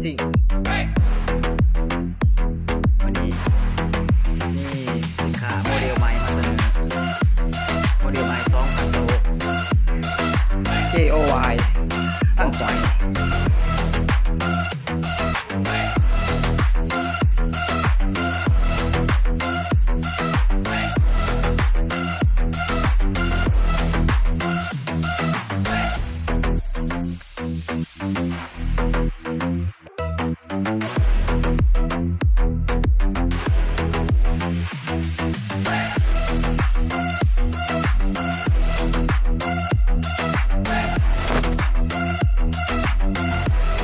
ซิ่งวันนี้มีสินค้าโมเดลใหม่มาเสนอโมเดลใหม่2016 JOY สร้างจอย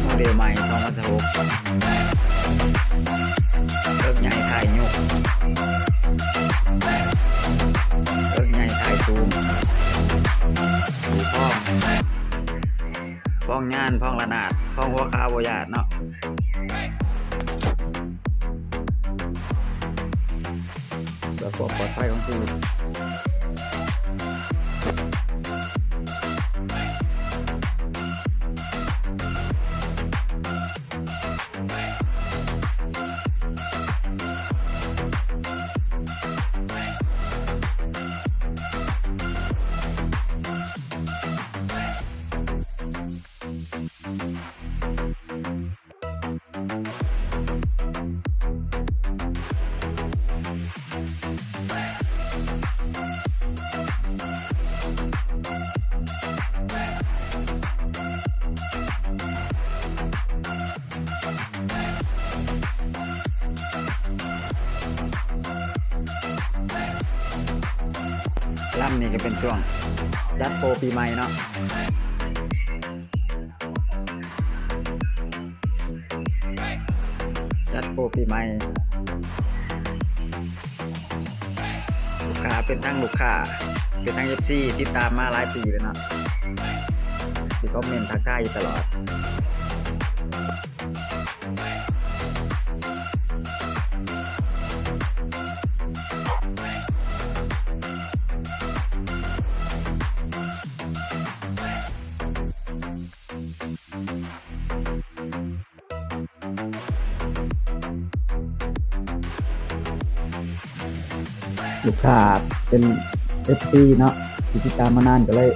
โมเดลใหม่2016เอิกใหญ่ถ่ายยุกเอิกใหญ่ถ่ายสูงพ้องงานพ้องระนาดพ้องหัวขาวบ่ญาติเนาะเพื่อความปลอดภัยของชีวิตล่ำนี่ก็เป็นช่วงจัดโปรปีใหม่เนาะจัดโปรปีใหม่ลูกค้าเป็นทั้งลูกค้าเป็นทั้ง FC ติดตามมาหลายปีเลยเนาะที่คอมเมนต์ทักทายอยู่ตลอดลูกค้าเป็น FC เนาะที่ติดตามมานานก็เลย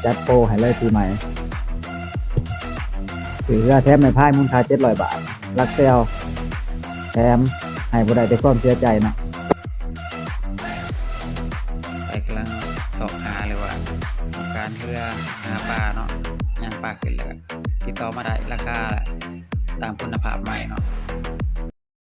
จัดโปรให้เลยปีใหม่ถือว่าแถมในพายมูลค่า700 บาทรักเซลแถมให้บ่ได้แต่ความเสียใจเนาะไปกำลังสอบหาหรือว่าการเรือหาปลาเนาะย่างปลาขึ้นแล้วติดต่อมาได้ราคาตามคุณภาพใหม่เนาะ